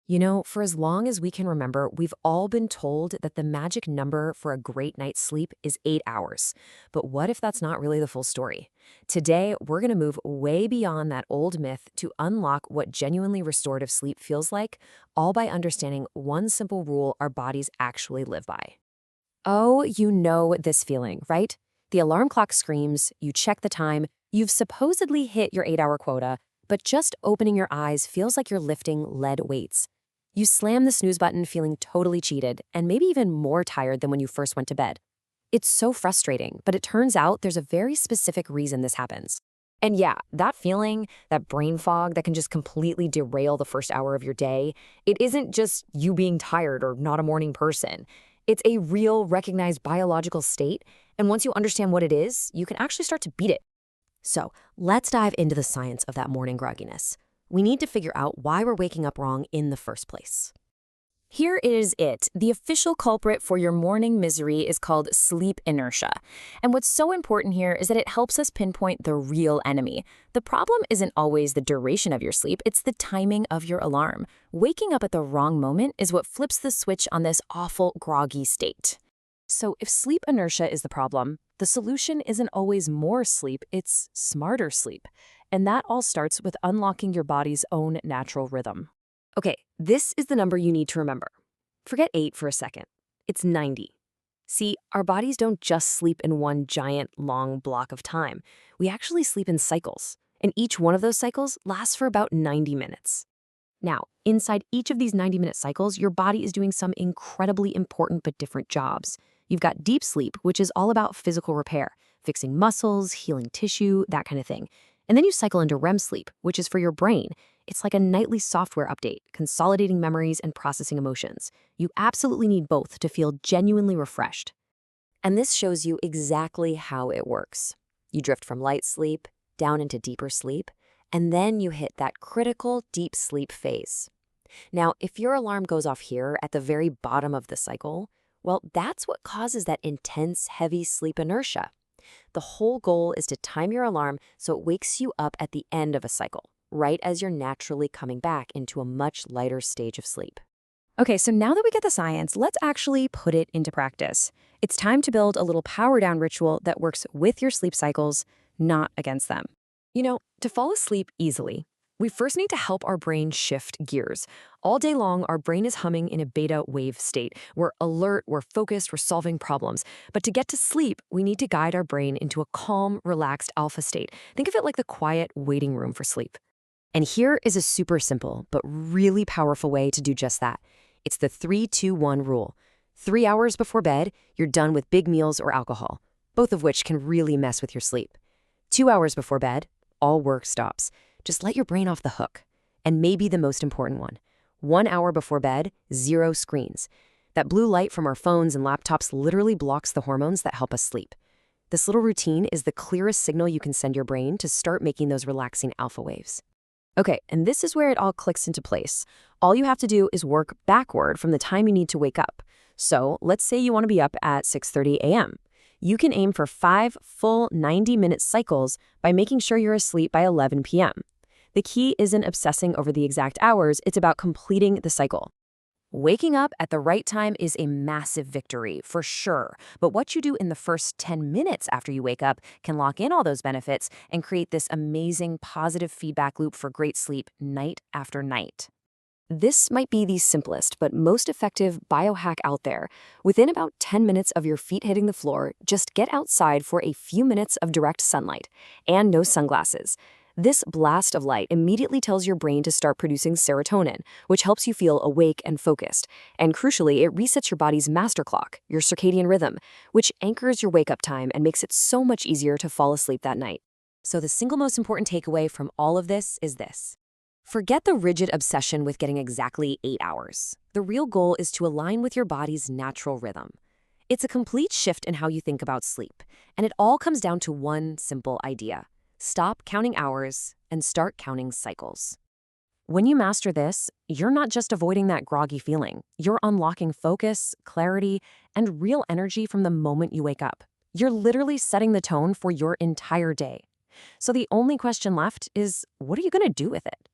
For as long as we can remember, we've all been told that the magic number for a great night's sleep is 8 hours. But what if that's not really the full story? Today, we're going to move way beyond that old myth to unlock what genuinely restorative sleep feels like, all by understanding one simple rule our bodies actually live by. Oh, you know this feeling, right? The alarm clock screams, you check the time, you've supposedly hit your 8-hour quota, but just opening your eyes feels like you're lifting lead weights. You slam the snooze button feeling totally cheated and maybe even more tired than when you first went to bed. It's so frustrating, but it turns out there's a very specific reason this happens. And yeah, that feeling, that brain fog that can just completely derail the first hour of your day, it isn't just you being tired or not a morning person. It's a real, recognized biological state, and once you understand what it is, you can actually start to beat it. So let's dive into the science of that morning grogginess. We need to figure out why we're waking up wrong in the first place. Here is it. The official culprit for your morning misery is called sleep inertia. And what's so important here is that it helps us pinpoint the real enemy. The problem isn't always the duration of your sleep, it's the timing of your alarm. Waking up at the wrong moment is what flips the switch on this awful groggy state. So if sleep inertia is the problem, the solution isn't always more sleep, it's smarter sleep. And that all starts with unlocking your body's own natural rhythm. Okay, this is the number you need to remember. Forget 8 for a second. It's 90. See, our bodies don't just sleep in one giant, long block of time. We actually sleep in cycles, and each one of those cycles lasts for about 90 minutes. Now, inside each of these 90-minute cycles, your body is doing some incredibly important but different jobs. You've got deep sleep, which is all about physical repair, fixing muscles, healing tissue, that kind of thing. And then you cycle into REM sleep, which is for your brain. It's like a nightly software update, consolidating memories and processing emotions. You absolutely need both to feel genuinely refreshed. And this shows you exactly how it works. You drift from light sleep down into deeper sleep, and then you hit that critical deep sleep phase. Now, if your alarm goes off here at the very bottom of the cycle, well, that's what causes that intense, heavy sleep inertia. The whole goal is to time your alarm so it wakes you up at the end of a cycle, right as you're naturally coming back into a much lighter stage of sleep. Okay, so now that we get the science, let's actually put it into practice. It's time to build a little power down ritual that works with your sleep cycles, not against them. To fall asleep easily, we first need to help our brain shift gears. All day long, our brain is humming in a beta wave state. We're alert, we're focused, we're solving problems. But to get to sleep, we need to guide our brain into a calm, relaxed alpha state. Think of it like the quiet waiting room for sleep. And here is a super simple but really powerful way to do just that. It's the 3-2-1 rule. 3 hours before bed, you're done with big meals or alcohol, both of which can really mess with your sleep. 2 hours before bed, all work stops. Just let your brain off the hook. And maybe the most important one, 1 hour before bed, 0 screens. That blue light from our phones and laptops literally blocks the hormones that help us sleep. This little routine is the clearest signal you can send your brain to start making those relaxing alpha waves. Okay, and this is where it all clicks into place. All you have to do is work backward from the time you need to wake up. So let's say you want to be up at 6:30 a.m. You can aim for 5 full 90-minute cycles by making sure you're asleep by 11 p.m. The key isn't obsessing over the exact hours, it's about completing the cycle. Waking up at the right time is a massive victory, for sure. But what you do in the first 10 minutes after you wake up can lock in all those benefits and create this amazing positive feedback loop for great sleep night after night. This might be the simplest but most effective biohack out there. Within about 10 minutes of your feet hitting the floor, just get outside for a few minutes of direct sunlight and no sunglasses. This blast of light immediately tells your brain to start producing serotonin, which helps you feel awake and focused. And crucially, it resets your body's master clock, your circadian rhythm, which anchors your wake-up time and makes it so much easier to fall asleep that night. So the single most important takeaway from all of this is this. Forget the rigid obsession with getting exactly 8 hours. The real goal is to align with your body's natural rhythm. It's a complete shift in how you think about sleep, and it all comes down to one simple idea. Stop counting hours and start counting cycles. When you master this, you're not just avoiding that groggy feeling. You're unlocking focus, clarity, and real energy from the moment you wake up. You're literally setting the tone for your entire day. So the only question left is, what are you going to do with it?